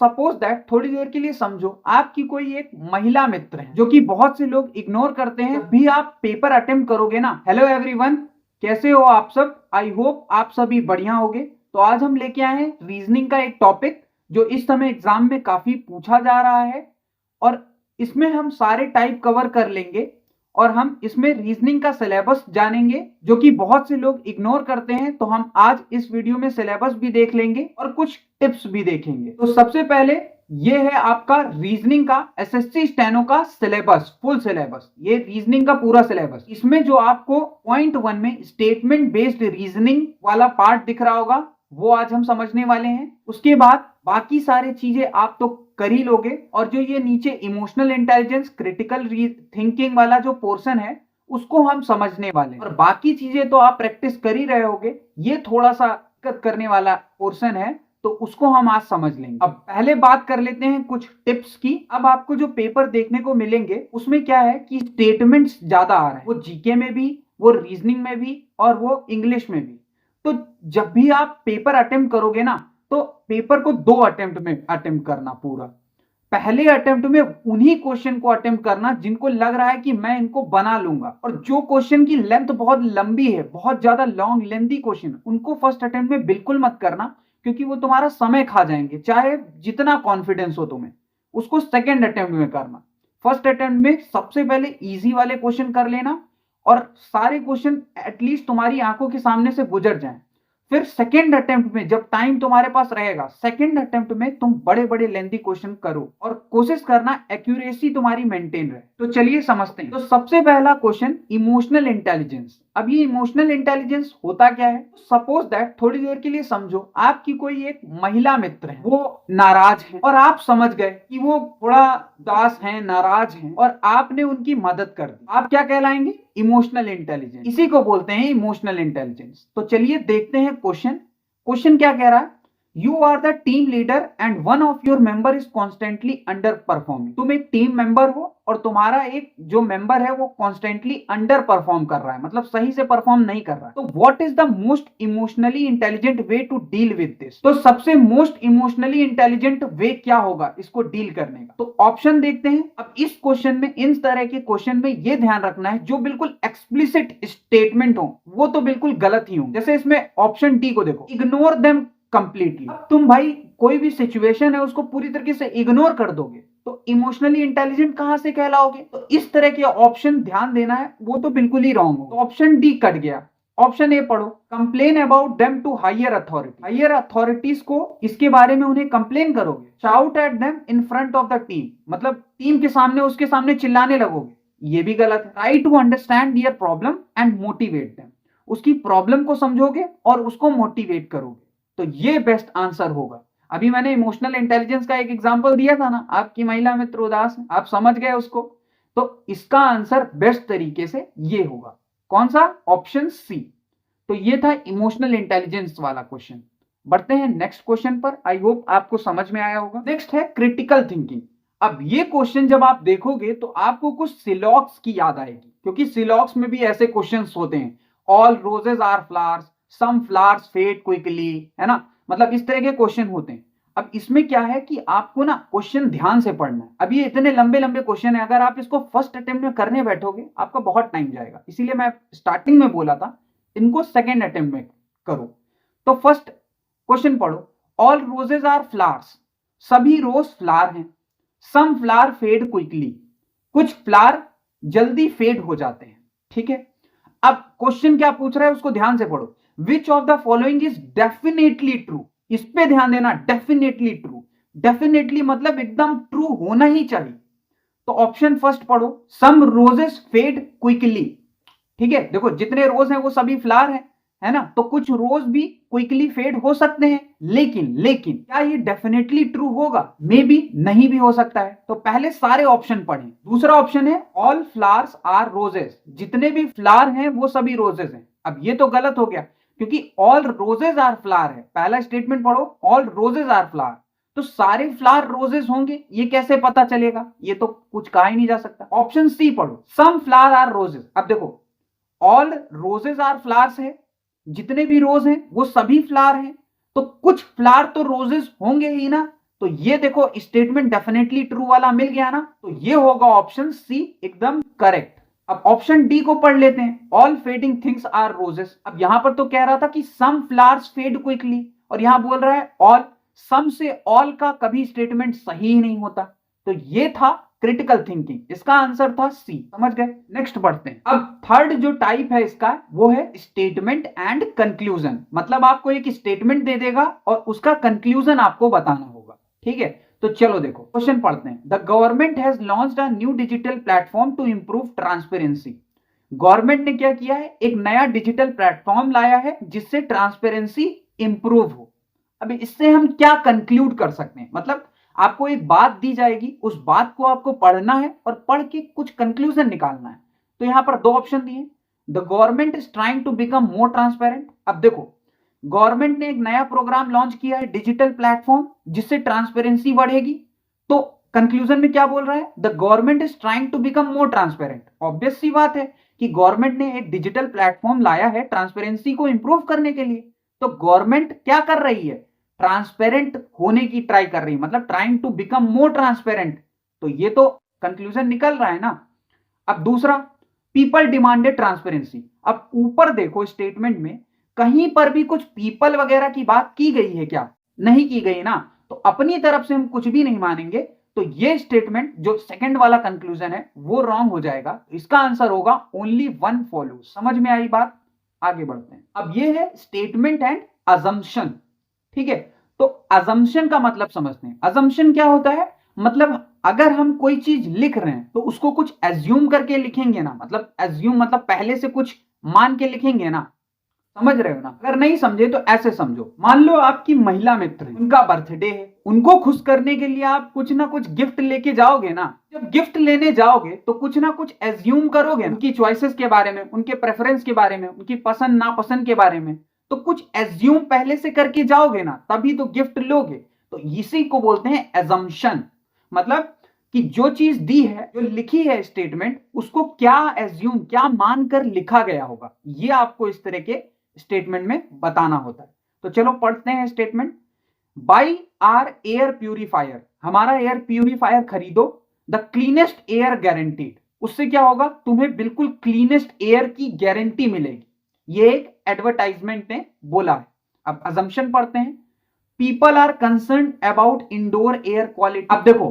Suppose that, थोड़ी देर के लिए समझो आपकी कोई एक महिला मित्र है जो कि बहुत से लोग इग्नोर करते हैं। भी आप पेपर अटेम्प्ट करोगे ना। हेलो एवरीवन, कैसे हो आप सब? आई होप आप सभी बढ़िया होगे। तो आज हम लेके आए हैं रीजनिंग का एक टॉपिक जो इस समय एग्जाम में काफी पूछा जा रहा है, और इसमें हम सारे टाइप कवर कर लेंगे और हम इसमें रीजनिंग का सिलेबस जानेंगे जो कि बहुत से लोग इग्नोर करते हैं। तो हम आज इस वीडियो में सिलेबस भी देख लेंगे और कुछ टिप्स भी देखेंगे। तो सबसे पहले ये है आपका रीजनिंग का एसएससी स्टेनो का सिलेबस, फुल सिलेबस। ये रीजनिंग का पूरा सिलेबस। इसमें जो आपको पॉइंट 1 में स्टेटमेंट बेस्ड रीजनिंग वाला पार्ट दिख रहा होगा वो आज हम समझने वाले हैं। उसके बाद बाकी सारी चीजें आप तो कर ही लोगे, और जो ये नीचे इमोशनल इंटेलिजेंस, क्रिटिकल थिंकिंग वाला जो पोर्शन है उसको हम समझने वाले हैं। और बाकी चीजें तो आप प्रैक्टिस कर ही रहे होगे। ये थोड़ा सा दिक्कत करने वाला पोर्शन है तो उसको हम आज समझ लेंगे। अब पहले बात कर लेते हैं कुछ टिप्स की। अब आपको जो पेपर देखने को मिलेंगे उसमें क्या है कि स्टेटमेंट्स ज्यादा आ रहे हैं, वो जीके में भी, वो रीजनिंग में भी, और वो इंग्लिश में भी। तो जब भी आप पेपर अटेम्प्ट करोगे ना तो पेपर को 2 अटेम्प्ट में अटेम्प्ट करना। पूरा पहले अटेम्प्ट में उन्हीं क्वेश्चन को अटेम्प्ट करना जिनको लग रहा है कि मैं इनको बना लूंगा, और जो क्वेश्चन की लेंथ बहुत लंबी है, बहुत ज्यादा लॉन्ग लेंथी क्वेश्चन, उनको फर्स्ट अटेम्प्ट में बिल्कुल मत करना, क्योंकि वो तुम्हारा समय खा जाएंगे। चाहे जितना कॉन्फिडेंस हो तुम्हें, उसको सेकेंड अटेम्प्ट में करना। फर्स्ट अटेम्प्ट में सबसे पहले इजी वाले क्वेश्चन कर लेना और सारे क्वेश्चन एटलीस्ट तुम्हारी आंखों के सामने से गुजर जाएं। फिर सेकेंड अटेम्प्ट में जब टाइम तुम्हारे पास रहेगा, सेकेंड अटेम्प्ट में तुम बड़े बड़े लेंथी क्वेश्चन करो और कोशिश करना एक्यूरेसी तुम्हारी मेंटेन रहे। तो चलिए समझते हैं। तो सबसे पहला क्वेश्चन, इमोशनल इंटेलिजेंस। अब ये इमोशनल इंटेलिजेंस होता क्या है? सपोज दैट, थोड़ी देर के लिए समझो आपकी कोई एक महिला मित्र है, वो नाराज है और आप समझ गए कि वो थोड़ा उदास हैं, नाराज हैं, और आपने उनकी मदद कर दी। आप क्या कहलाएंगे? Emotional intelligence. इसी को बोलते हैं इमोशनल इंटेलिजेंस। तो चलिए देखते हैं क्वेश्चन। क्वेश्चन क्या कह रहा है? You are the team leader and one of your member is constantly under performing. तुम एक टीम मेंबर हो और तुम्हारा एक जो मेंबर है वो कॉन्स्टेंटली अंडर परफॉर्म कर रहा है, मतलब सही से परफॉर्म नहीं कर रहा है। तो what is the most emotionally intelligent way to deal with this? तो सबसे मोस्ट इमोशनली इंटेलिजेंट वे क्या होगा इसको डील करने का? तो ऑप्शन देखते हैं। अब इस क्वेश्चन में, इन तरह के क्वेश्चन में ये ध्यान रखना है जो बिल्कुल एक्सप्लिसिट स्टेटमेंट हो वो तो बिल्कुल गलत ही हो। जैसे इसमें ऑप्शन डी को देखो, इग्नोर देम कंप्लीटली। तुम भाई कोई भी सिचुएशन है उसको पूरी तरीके से इग्नोर कर दोगे तो इमोशनली इंटेलिजेंट कहां से कहलाओगे? तो इस तरह के ऑप्शन ध्यान देना है, वो तो बिल्कुल ही रॉन्ग हो। तो ऑप्शन डी कट गया। ऑप्शन ए पढ़ो, complain about them to higher authority. Higher authorities को, इसके बारे में उन्हें कंप्लेन करोगे। Shout at them in front of the team, मतलब टीम के सामने, उसके सामने चिल्लाने लगोगे, ये भी गलत है। Try to understand their problem and motivate them. उसकी प्रॉब्लम को समझोगे और उसको मोटिवेट करोगे, तो ये बेस्ट आंसर होगा। अभी मैंने इमोशनल इंटेलिजेंस का एक एग्जांपल दिया था ना, आपकी महिला मित्र उदास है, आप समझ गए उसको, तो इसका आंसर बेस्ट तरीके से ये होगा। कौन सा? Option C. तो ये था इमोशनल इंटेलिजेंस वाला क्वेश्चन। बढ़ते हैं नेक्स्ट क्वेश्चन पर। आई होप आपको समझ में आया होगा। नेक्स्ट है क्रिटिकल थिंकिंग। अब ये क्वेश्चन जब आप देखोगे तो आपको कुछ सिलॉक्स की याद आएगी, क्योंकि सिलॉक्स में भी ऐसे क्वेश्चंस होते हैं। All roses are flowers, some flowers fade quickly, है ना, मतलब इस तरह के क्वेश्चन होते हैं। अब इसमें क्या है कि आपको ना क्वेश्चन ध्यान से पढ़ना है। अब ये इतने लंबे लंबे क्वेश्चन है, अगर आप इसको फर्स्ट अटेम्प्ट में करने बैठोगे आपका बहुत टाइम जाएगा। इसीलिए मैं स्टार्टिंग में बोला था इनको सेकेंड अटेम्प्ट में करो। तो फर्स्ट क्वेश्चन पढ़ो, ऑल रोजेस आर फ्लावर्स, सभी रोज फ्लावर हैं। सम फ्लावर फेड क्विकली, कुछ फ्लावर जल्दी फेड हो जाते हैं। ठीक है, अब क्वेश्चन क्या पूछ रहा है उसको ध्यान से पढ़ो। Which of the following is definitely true, इस पे ध्यान देना। डेफिनेटली ट्रू, डेफिनेटली मतलब एकदम ट्रू होना ही चाहिए। तो ऑप्शन फर्स्ट पढ़ो, सम रोजेस फेड क्विकली। ठीक है, देखो जितने रोज हैं वो सभी फ्लावर हैं, है ना, तो कुछ रोज भी क्विकली फेड हो सकते हैं, लेकिन क्या ये डेफिनेटली ट्रू होगा? मे बी, नहीं भी हो सकता है। तो पहले सारे ऑप्शन पढ़ें। दूसरा ऑप्शन है ऑल फ्लावर्स आर रोजेस, जितने भी फ्लावर हैं वो सभी रोजेस हैं। अब ये तो गलत हो गया, क्योंकि ऑल रोजेस आर फ्लावर है। पहला स्टेटमेंट पढ़ो, ऑल रोजेस आर फ्लावर, तो सारे फ्लावर रोजेस होंगे, ये कैसे पता चलेगा? ये तो कुछ कहा ही नहीं जा सकता। ऑप्शन सी पढ़ो, सम फ्लावर आर रोजेस। अब देखो, ऑल रोजेस आर फ्लावर्स है, जितने भी रोज हैं वो सभी फ्लावर हैं, तो कुछ फ्लावर तो रोजेस होंगे ही ना, तो ये देखो स्टेटमेंट डेफिनेटली ट्रू वाला मिल गया ना, तो ये होगा ऑप्शन सी एकदम करेक्ट। अब ऑप्शन डी को पढ़ लेते हैं, all fading things are roses. अब यहां पर तो कह रहा था कि सम फ्लावर्स फेड क्विकली, और यहां बोल रहा है ऑल। सम से ऑल का कभी स्टेटमेंट सही ही नहीं होता, तो ये था क्रिटिकल थिंकिंग, इसका आंसर था सी। समझ गए? नेक्स्ट बढ़ते हैं। अब थर्ड जो टाइप है इसका वो है स्टेटमेंट एंड कंक्लूजन। मतलब आपको एक स्टेटमेंट दे देगा और उसका कंक्लूजन आपको बताना होगा। ठीक है, तो चलो देखो क्वेश्चन पढ़ते हैं। The government has launched a new digital platform to improve transparency. Government ने क्या किया है? एक नया डिजिटल प्लेटफॉर्म लाया है जिससे ट्रांसपेरेंसी इंप्रूव हो। अभी इससे हम क्या कंक्लूड कर सकते हैं? मतलब आपको एक बात दी जाएगी, उस बात को आपको पढ़ना है और पढ़ के कुछ कंक्लूजन निकालना है। तो यहां पर दो ऑप्शन दिए, the government is trying to become more transparent. अब देखो गवर्नमेंट ने एक नया प्रोग्राम लॉन्च किया है, डिजिटल प्लेटफॉर्म, जिससे ट्रांसपेरेंसी बढ़ेगी। तो कंक्लूजन में क्या बोल रहा है? The government is trying to become more transparent. Obvious सी बात है कि गवर्नमेंट ने एक डिजिटल प्लेटफॉर्म लाया है ट्रांसपेरेंसी को इंप्रूव करने के लिए। तो गवर्नमेंट क्या कर रही है? ट्रांसपेरेंट होने की ट्राई कर रही है, मतलब trying to become more transparent. तो ये तो कंक्लूजन निकल रहा है ना। अब दूसरा, पीपल डिमांडेड ट्रांसपेरेंसी। अब ऊपर देखो स्टेटमेंट में कहीं पर भी कुछ पीपल वगैरह की बात की गई है क्या? नहीं की गई ना, तो अपनी तरफ से हम कुछ भी नहीं मानेंगे। तो ये स्टेटमेंट जो सेकंड वाला कंक्लूजन है वो रॉन्ग हो जाएगा। इसका आंसर होगा ओनली वन फॉलोज। समझ में आई बात? आगे बढ़ते हैं। अब ये है स्टेटमेंट एंड अजम्पशन। ठीक है, तो अजम्पशन का मतलब समझते हैं। अजम्पशन क्या होता है? मतलब अगर हम कोई चीज लिख रहे हैं तो उसको कुछ एज्यूम करके लिखेंगे ना। मतलब एज्यूम मतलब पहले से कुछ मान के लिखेंगे ना। समझ रहे हो ना? अगर नहीं समझे तो ऐसे समझो, मान लो आपकी महिला मित्र है, उनका बर्थडे है, उनको खुश करने के लिए आप कुछ ना कुछ गिफ्ट लेके जाओगे ना। जब गिफ्ट लेने जाओगे तो कुछ ना कुछ एज्यूम करोगे ना, उनकी चॉइसेस के बारे में, उनके प्रेफरेंस के बारे में, उनकी पसंद नापसंद के बारे में। तो कुछ एज्यूम पहले से करके जाओगे ना, तभी तो गिफ्ट लोगे। तो इसी को बोलते हैं एजम्पशन। मतलब कि जो चीज दी है, जो लिखी है स्टेटमेंट, उसको क्या एज्यूम, क्या मानकर लिखा गया होगा, ये आपको इस तरह के स्टेटमेंट में बताना होता है। तो चलो पढ़ते हैं statement. Buy our air purifier, हमारा एयर प्यूरिफायर खरीदो। द क्लीनेस्ट एयर गारंटीड, उससे क्या होगा? तुम्हें बिल्कुल क्लीनेस्ट एयर की गारंटी मिलेगी। ये एक एडवर्टाइजमेंट ने बोला है। अब अजम्पशन पढ़ते हैं। People are concern about indoor air quality. अब देखो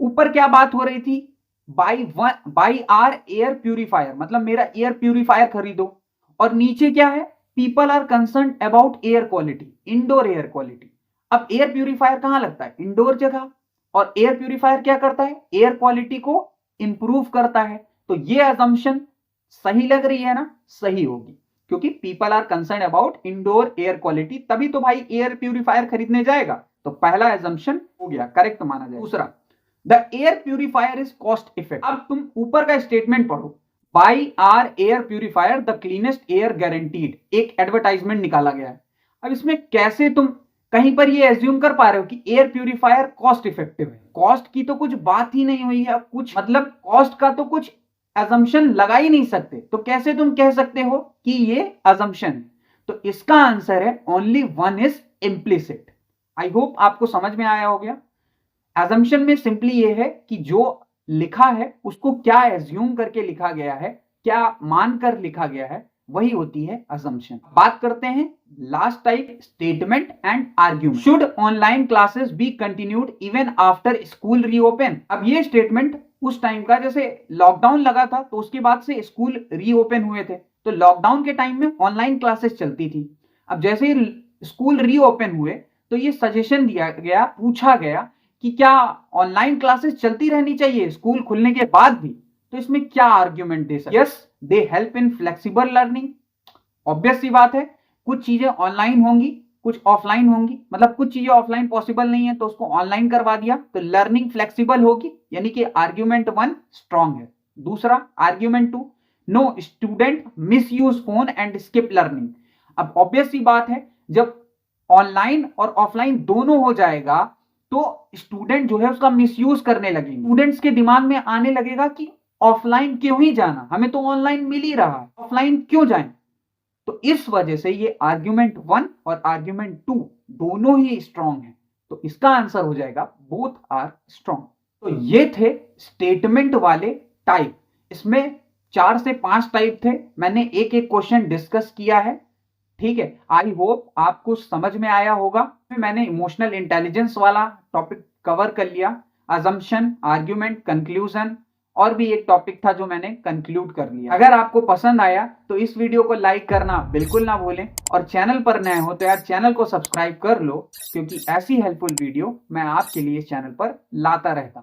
ऊपर क्या बात हो रही थी? बाई आर एयर प्यूरिफायर, मतलब मेरा एयर प्यूरिफायर खरीदो। और नीचे क्या है? People are concern about air quality, indoor air quality. अब एयर प्यूरिफायर कहां लगता है? इंडोर जगह। और एयर प्यूरिफायर क्या करता है? एयर क्वालिटी को इंप्रूव करता है। तो ये अजम्पशन सही लग रही है ना? सही होगी, क्योंकि people are concern about indoor air quality, तभी तो भाई एयर प्यूरिफायर खरीदने जाएगा। तो पहला एजम्पशन हो गया, करेक्ट माना जाए। दूसरा, the air purifier is cost effective. अब तुम ऊपर का स्टेटमेंट पढ़ो, buy our air purifier the cleanest air guaranteed, एक एडवर्टाइजमेंट निकाला गया है। अब इसमें कैसे तुम कहीं पर ये एज्यूम कर पा रहे हो कि एयर प्यूरिफायर कॉस्ट इफेक्टिव है? कॉस्ट की तो कुछ बात ही नहीं हुई है, कुछ मतलब कॉस्ट का तो कुछ अजम्पशन लगा ही नहीं सकते। तो कैसे तुम कह सकते हो कि ये अजम्पशन है? तो इसका आंसर है only one is implicit. I hope आपको समझ में आया हो गया। एजम्पशन में सिंपली ये है कि जो लिखा है उसको क्या एज्यूम करके लिखा गया है, क्या मानकर लिखा गया है, वही होती है अजम्पशन। बात करते हैं last type, statement and argument. Should online classes be continued even after school reopen. अब ये स्टेटमेंट उस टाइम का, जैसे लॉकडाउन लगा था तो उसके बाद से स्कूल रीओपन हुए थे, तो लॉकडाउन के टाइम में ऑनलाइन क्लासेस चलती थी। अब जैसे ही स्कूल रीओपन हुए तो ये सजेशन दिया गया, पूछा गया कि क्या ऑनलाइन क्लासेस चलती रहनी चाहिए स्कूल खुलने के बाद भी? तो इसमें क्या आर्ग्यूमेंट दे सकते? Yes, they help in flexible learning. Obvious सी बात है, कुछ चीजें ऑनलाइन होंगी, कुछ ऑफलाइन होंगी। मतलब कुछ चीजें ऑफलाइन पॉसिबल नहीं है तो उसको ऑनलाइन करवा दिया, तो लर्निंग फ्लेक्सिबल होगी। यानी कि आर्ग्यूमेंट 1 स्ट्रॉन्ग है। दूसरा, argument 2, no student misuse phone and skip learning. अब ऑब्वियस सी बात है, जब ऑनलाइन और ऑफलाइन दोनों हो जाएगा तो स्टूडेंट जो है उसका मिसयूज करने लगेंगे। स्टूडेंट्स के दिमाग में आने लगेगा कि ऑफलाइन क्यों ही जाना, हमें तो ऑनलाइन मिल ही रहा है, ऑफलाइन क्यों जाएं। तो इस वजह से ये आर्ग्यूमेंट 1 और आर्ग्यूमेंट 2 दोनों ही स्ट्रॉन्ग है। तो इसका आंसर हो जाएगा बोथ आर स्ट्रॉन्ग। तो ये थे स्टेटमेंट वाले टाइप। इसमें 4 से 5 टाइप थे, मैंने एक एक क्वेश्चन डिस्कस किया है। ठीक है, आई होप आपको समझ में आया होगा। मैंने इमोशनल इंटेलिजेंस वाला टॉपिक कवर कर लिया, अजम्पशन, आर्ग्यूमेंट, कंक्लूजन, और भी एक टॉपिक था जो मैंने कंक्लूड कर लिया। अगर आपको पसंद आया तो इस वीडियो को लाइक करना बिल्कुल ना भूलें, और चैनल पर नए हो तो यार चैनल को सब्सक्राइब कर लो, क्योंकि ऐसी हेल्पफुल वीडियो मैं आपके लिए चैनल पर लाता रहता हूं।